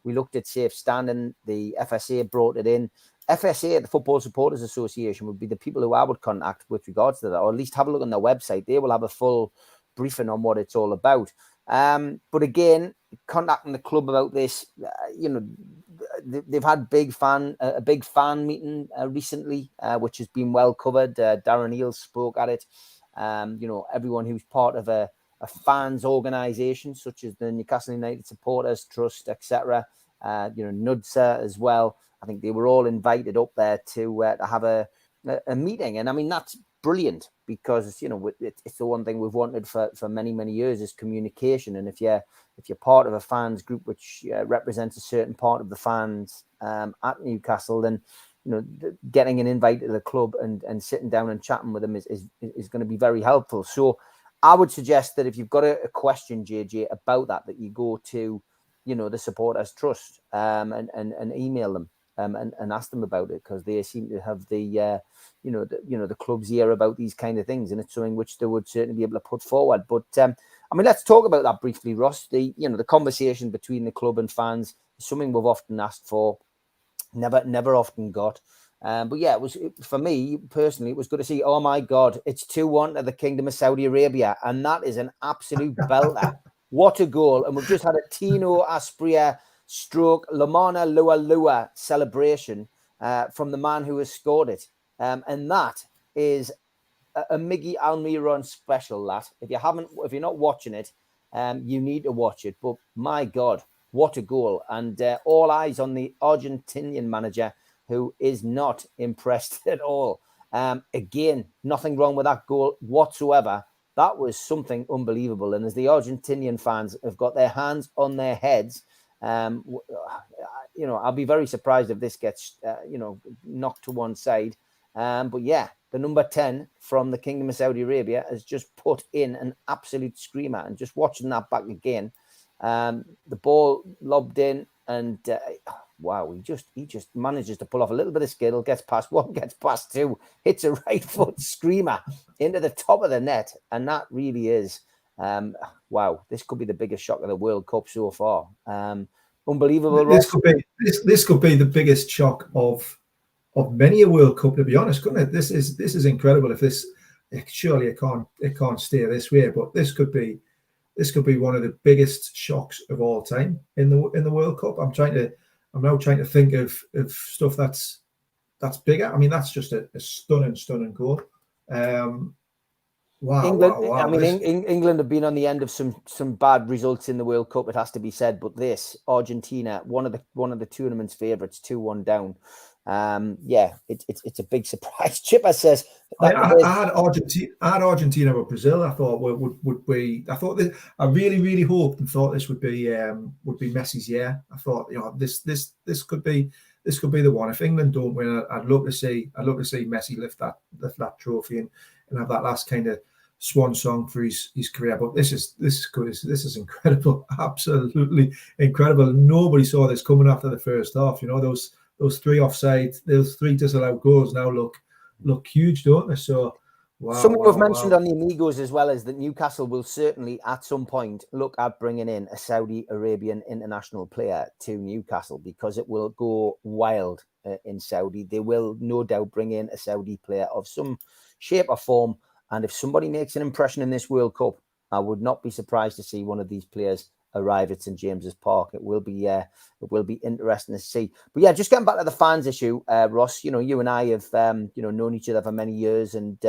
looked at safe standing. The FSA brought it in. FSA, the Football Supporters Association, would be the people who I would contact with regards to that, or at least have a look on their website. They will have a full briefing on what it's all about. But again, contacting the club about this, they've had a big fan meeting recently, which has been well covered. Darren Eales spoke at it. Everyone who's part of a fans organisation, such as the Newcastle United Supporters Trust, etc., NUDSA as well. I think they were all invited up there to have a meeting. And I mean, that's brilliant because, it's the one thing we've wanted for many, many years is communication. And if you're part of a fans group, which represents a certain part of the fans at Newcastle, then, getting an invite to the club and sitting down and chatting with them is going to be very helpful. So I would suggest that if you've got a question, JJ, about that you go to, the Supporters Trust and email them. And ask them about it because they seem to have the club's ear about these kind of things, and it's something which they would certainly be able to put forward. But let's talk about that briefly, Ross. The conversation between the club and fans is something we've often asked for, never often got. But yeah, for me personally, it was good to see. Oh my God, it's 2-1 to the Kingdom of Saudi Arabia, and that is an absolute belter. What a goal! And we've just had a Tino Asprilla stroke Lamana Lua Lua celebration from the man who has scored it. And that is a Miggy Almiron special, that. If you're not watching it, you need to watch it. But my God, what a goal. And all eyes on the Argentinian manager, who is not impressed at all. Again, nothing wrong with that goal whatsoever. That was something unbelievable. And as the Argentinian fans have got their hands on their heads, I'll be very surprised if this gets, knocked to one side. But yeah, the number 10 from the Kingdom of Saudi Arabia has just put in an absolute screamer. And just watching that back again, the ball lobbed in, and wow, he just manages to pull off a little bit of skill, gets past one, gets past two, hits a right foot screamer into the top of the net. And that really is, wow, this could be the biggest shock of the World Cup so far. Unbelievable. This could be the biggest shock of many a World Cup, to be honest, couldn't it? This is incredible. If this, surely it can't stay this way, but this could be one of the biggest shocks of all time in the World Cup. I'm now trying to think of stuff that's bigger. I mean, that's just a stunning goal. Wow, England, wow. I mean, England have been on the end of some bad results in the World Cup, it has to be said. But this, Argentina, one of the tournament's favourites, 2-1 down. It's a big surprise. Chipper says, I had Argentina with Brazil. I thought would be. I really hoped and thought this would be Messi's year. I thought, this could be the one. If England don't win, I'd love to see Messi lift that trophy and have that last kind of swan song for his career. But this is incredible, absolutely incredible. Nobody saw this coming after the first half. Those three offside, those three disallowed goals now look huge, don't they? So, wow. Something we've mentioned on the Amigos as well is that Newcastle will certainly at some point look at bringing in a Saudi Arabian international player to Newcastle, because it will go wild in Saudi. They will no doubt bring in a Saudi player of some shape or form. And if somebody makes an impression in this World Cup, I would not be surprised to see one of these players arrive at St James's Park. It will be interesting to see. But yeah, just getting back to the fans issue, Ross. You and I have known each other for many years, and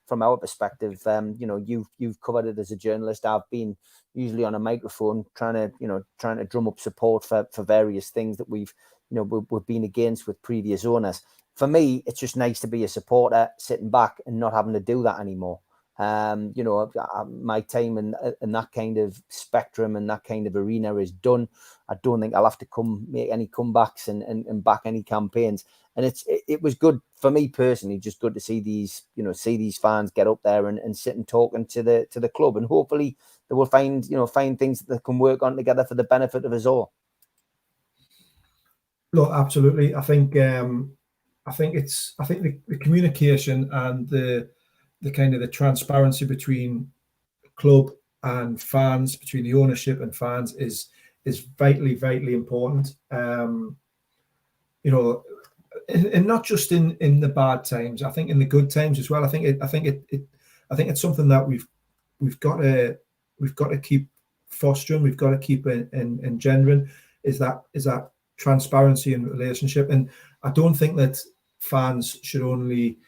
from our perspective, you've covered it as a journalist. I've been usually on a microphone trying to drum up support for various things that we've been against with previous owners. For me, it's just nice to be a supporter sitting back and not having to do that anymore. My time in that kind of spectrum and that kind of arena is done. I don't think I'll have to make any comebacks and back any campaigns. And it was good for me personally, just good to see these fans get up there and sit and talking to the club, and hopefully they will find things that they can work on together for the benefit of us all. Look, absolutely. I think the communication and the kind of the transparency between club and fans, between the ownership and fans, is vitally important. And not just in the bad times. I think in the good times as well. I think it's something that we've got to keep fostering. We've got to keep engendering. Is that transparency and relationship. And I don't think that fans should only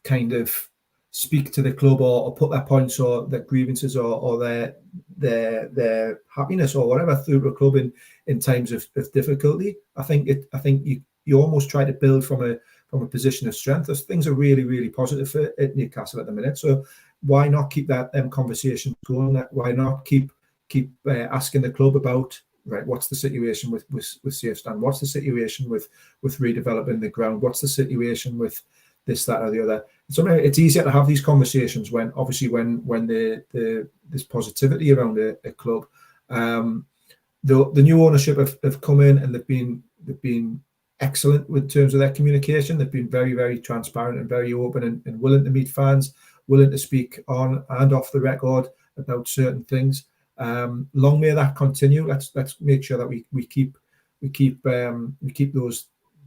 kind of speak to the club or put their points or their grievances or their happiness or whatever through the club in times of difficulty. I think you almost try to build from a position of strength. Things are really, really positive at Newcastle at the minute. So why not keep that conversation going? Why not keep asking the club about, right, what's the situation with Safe Stand? What's the situation with redeveloping the ground? What's the situation with this, that, or the other? Sometimes it's easier to have these conversations when there's positivity around a club. The new ownership have come in, and they've been excellent in terms of their communication. They've been very, very transparent and very open and willing to meet fans, willing to speak on and off the record about certain things. Long may that continue. Let's make sure that we keep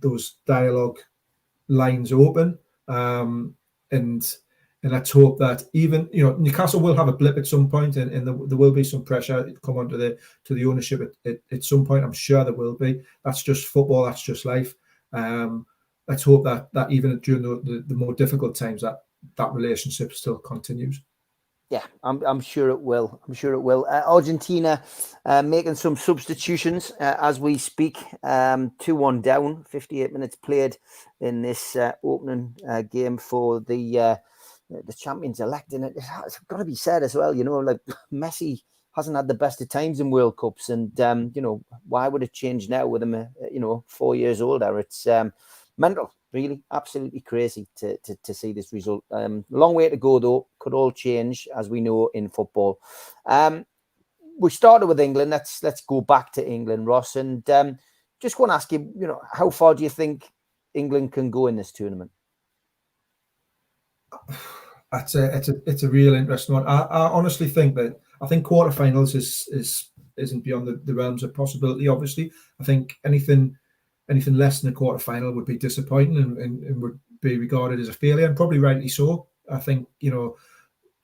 those dialogue lines open. And And let's hope that even, Newcastle will have a blip at some point, and there will be some pressure come onto the ownership at some point. I'm sure there will be. That's just football. That's just life. Let's hope that even during the more difficult times, that relationship still continues. Yeah, I'm sure it will. I'm sure it will. Argentina making some substitutions as we speak. 2-1 down, 58 minutes played in this opening game for the champions elect. And it's got to be said as well, like Messi hasn't had the best of times in World Cups. And, why would it change now with him, 4 years older? It's mental. Really, absolutely crazy to see this result. Long way to go, though. Could all change, as we know in football. We started with England. Let's go back to England, Ross. And just want to ask you, how far do you think England can go in this tournament? It's a real interesting one. I honestly think quarterfinals isn't beyond the realms of possibility. Obviously, I think anything less than a quarterfinal would be disappointing and would be regarded as a failure, and probably rightly so. I think,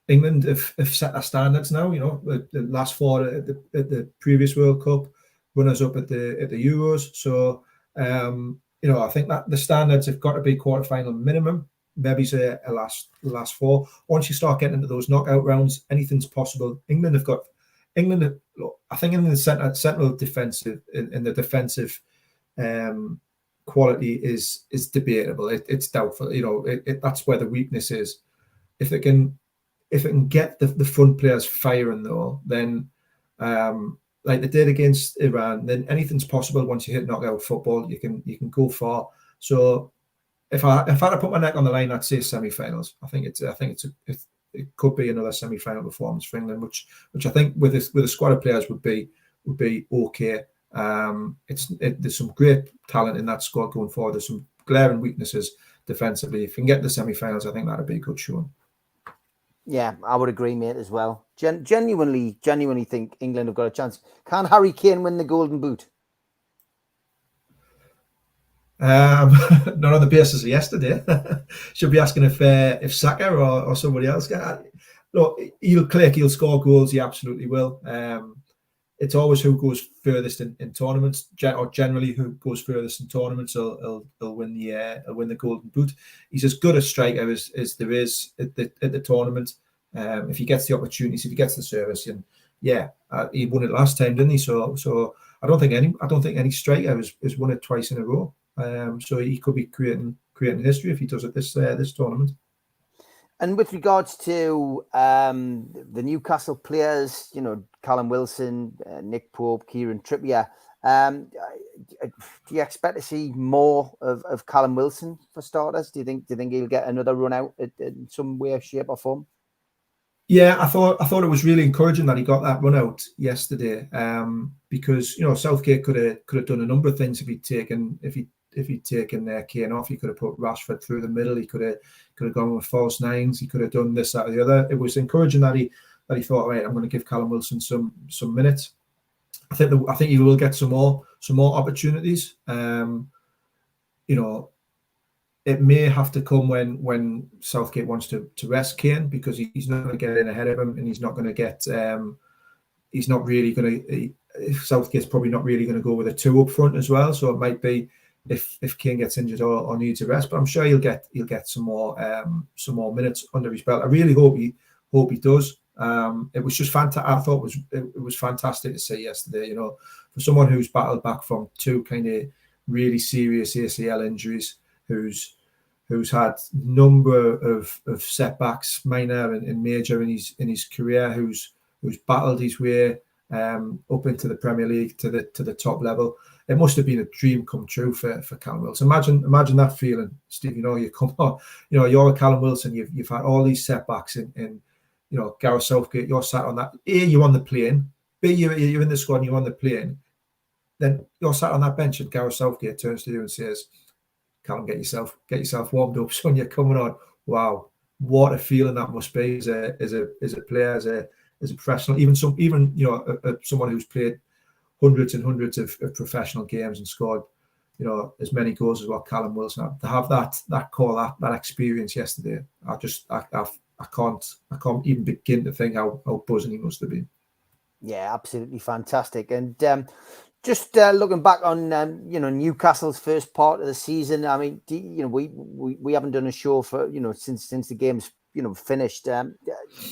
England have set their standards now. The last four at the previous World Cup, runners up at the Euros. So, I think that the standards have got to be quarterfinal minimum. Maybe say a last four. Once you start getting into those knockout rounds, anything's possible. I think England's central defensive in the defensive quality is debatable. It's doubtful. That's where the weakness is. If it can get the front players firing though, then like they did against Iran, then anything's possible. Once you hit knockout football, you can go far. So if I had to put my neck on the line, I'd say semi-finals. I think it could be another semi-final performance for England, which I think with a squad of players would be okay. There's some great talent in that squad going forward. There's some glaring weaknesses defensively. If you can get the semi-finals, I think that'd be a good showing. Yeah, I would agree, mate, as well. Genuinely think England have got a chance. Can Harry Kane win the Golden Boot? Not on the basis of yesterday. Should be asking if Saka or somebody else. Look, he'll score goals. He absolutely will. It's always who goes furthest in tournaments, or generally who goes furthest in tournaments. He'll win the Golden Boot. He's as good a striker as there is at the tournament. If he gets the opportunities, if he gets the service, and he won it last time, didn't he? So I don't think any striker has won it twice in a row. So he could be creating history if he does it this tournament. And with regards to the Newcastle players, Callum Wilson, Nick Pope, Kieran Trippier, do you expect to see more of Callum Wilson for starters? Do you think he'll get another run out in some way, shape, or form? Yeah, I thought it was really encouraging that he got that run out yesterday, because Southgate could have done a number of things if he'd taken Kane off. He could have put Rashford through the middle. He could have gone with false nines. He could have done this, that, or the other. It was encouraging that he thought, right, I'm going to give Callum Wilson some minutes. I think he will get some more opportunities. It may have to come when Southgate wants to rest Kane, because he's not going to get in ahead of him, and he's not going to get. He's not really going to. Southgate's probably not really going to go with a two up front as well. So it might be if Kane gets injured or needs a rest, but I'm sure he'll get some more minutes under his belt. I really hope he does. It was just fantastic. I thought it was fantastic to see yesterday. For someone who's battled back from two kind of really serious ACL injuries, who's had number of setbacks, minor and major in his career, who's battled his way up into the Premier League to the top level. It must have been a dream come true for Callum Wilson. Imagine that feeling, Steve. You come on, you're Callum Wilson. You've had all these setbacks in Gareth Southgate. You're sat on that. A, you're on the plane. B, you're in the squad and you're on the plane. Then you're sat on that bench and Gareth Southgate turns to you and says, "Callum, get yourself warmed up, son. You're coming on." Wow, what a feeling that must be as a player, as a professional, even someone who's played hundreds and hundreds of professional games and scored, as many goals as what Callum Wilson had. To have that experience yesterday, I can't even begin to think how buzzing he must have been. Yeah, absolutely fantastic. And just looking back on Newcastle's first part of the season, I mean, we haven't done a show for since the game's finished. Do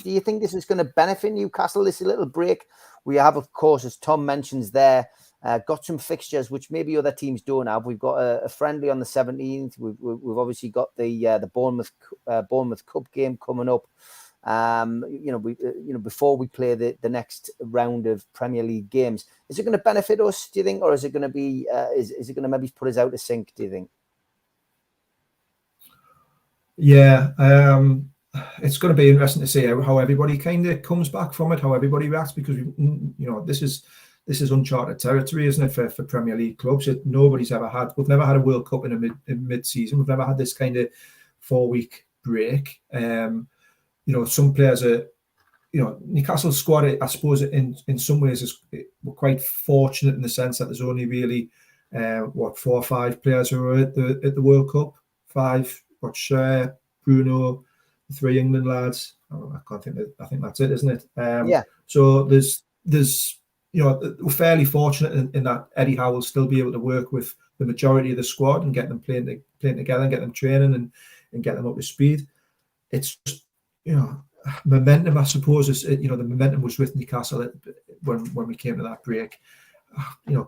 you think this is going to benefit Newcastle, this little break? We have, of course, as Tom mentions there, got some fixtures which maybe other teams don't have. We've got a friendly on the 17th. We've obviously got the Bournemouth Cup game coming up. Before we play the next round of Premier League games, is it going to benefit us, do you think, or is it going to be is it going to maybe put us out of sync, do you think? Yeah, it's going to be interesting to see how everybody kind of comes back from it, how everybody reacts, because this is uncharted territory, isn't it, for Premier League clubs? Nobody's ever had. We've never had a World Cup in mid-season. We've never had this kind of 4-week break. Some players are, Newcastle's squad, I suppose, in some ways we're quite fortunate in the sense that there's only really 4 or 5 players who are at the World Cup. 5, Bruno, the 3 England lads. I think that's it, isn't it? Yeah. So there's we're fairly fortunate in that Eddie Howe will still be able to work with the majority of the squad and get them playing together and get them training and get them up to speed. It's just, momentum, I suppose, is, the momentum was with Newcastle when we came to that break.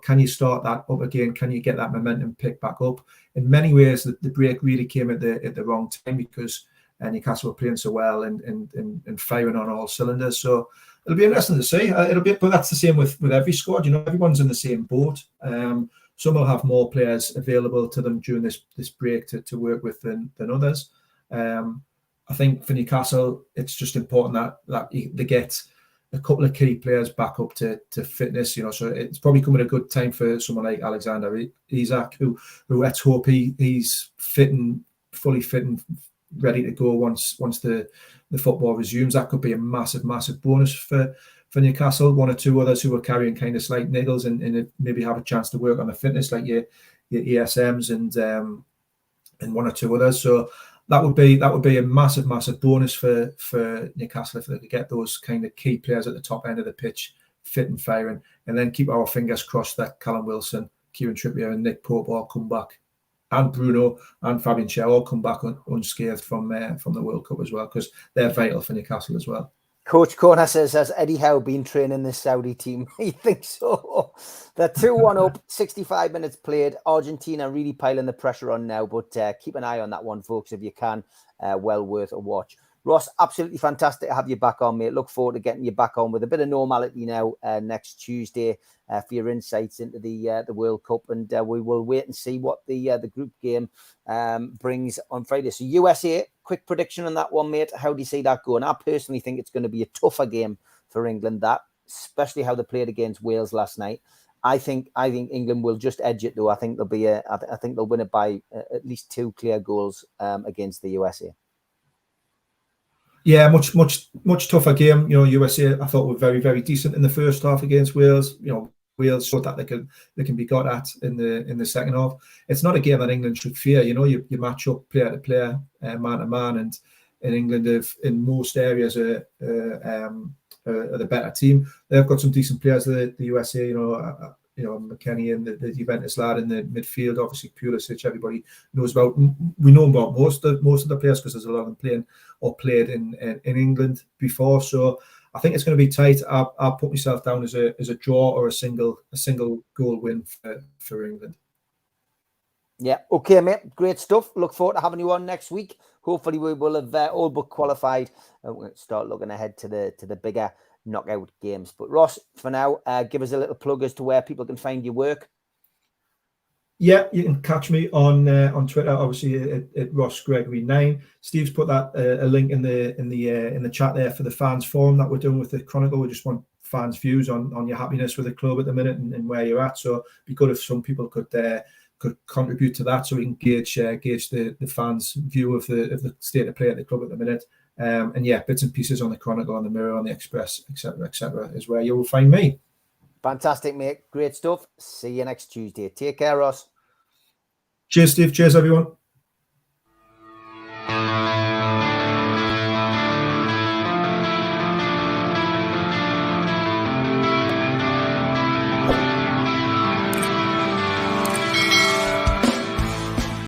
Can you start that up again? Can you get that momentum picked back up? In many ways, the break really came at the wrong time, because Newcastle were playing so well and firing on all cylinders. So it'll be interesting to see. But that's the same with every squad. Everyone's in the same boat. Some will have more players available to them during this break to work with than others. I think for Newcastle, it's just important that they get a couple of key players back up to fitness. So it's probably coming at a good time for someone like Alexander Isak, who let's hope he's fully fit and ready to go once the football resumes. That could be a massive bonus for Newcastle. 1 or 2 others who are carrying kind of slight niggles and maybe have a chance to work on the fitness, like your ESMs and 1 or 2 others. So that would be a massive bonus for Newcastle if they could get those kind of key players at the top end of the pitch fit and firing, and then keep our fingers crossed that Callum Wilson, Kieran Trippier and Nick Pope all come back, and Bruno and Fabian Schär all come back unscathed from the World Cup as well, because they're vital for Newcastle as well. Coach Corner says, has Eddie Howe been training this Saudi team? He thinks so. They're 2-1 up, 65 minutes played. Argentina really piling the pressure on now, but keep an eye on that one, folks, if you can. Well worth a watch. Ross, absolutely fantastic to have you back on, mate. Look forward to getting you back on with a bit of normality now next Tuesday for your insights into the World Cup, and we will wait and see what the group game brings on Friday. So USA, quick prediction on that one, mate. How do you see that going? I personally think it's going to be a tougher game for England, especially how they played against Wales last night. I think England will just edge it, though. I think they'll win it by at least 2 clear goals against the USA. Yeah, much tougher game. USA, I thought, were very, very decent in the first half against Wales. Wales showed that they can be got at in the second half. It's not a game that England should fear. You match up player to player, man to man, and in England, in most areas, are the better team. They've got some decent players. The USA, McKennie and the Juventus lad in the midfield. Obviously, Pulisic, everybody knows about. We know about most of the players because there's a lot of them played in England before. So I think it's going to be tight. I'll put myself down as a draw or a single goal win for England. Yeah, okay, mate. Great stuff. Look forward to having you on next week. Hopefully, we will have all but qualified. We'll start looking ahead to the bigger knockout games. But Ross, for now, give us a little plug as to where people can find your work. Yeah, you can catch me on Twitter, obviously at Ross Gregory 9. Steve's put that a link in the chat there for the fans forum that we're doing with the Chronicle. We just want fans' views on your happiness with the club at the minute and where you're at. So it'd be good if some people could contribute to that, so we can gauge the fans' view of the state of play at the club at the minute. And yeah, bits and pieces on the Chronicle, on the Mirror, on the Express, etc., is where you will find me. Fantastic, mate. Great stuff. See you next Tuesday. Take care, Ross. Cheers, Steve. Cheers, everyone.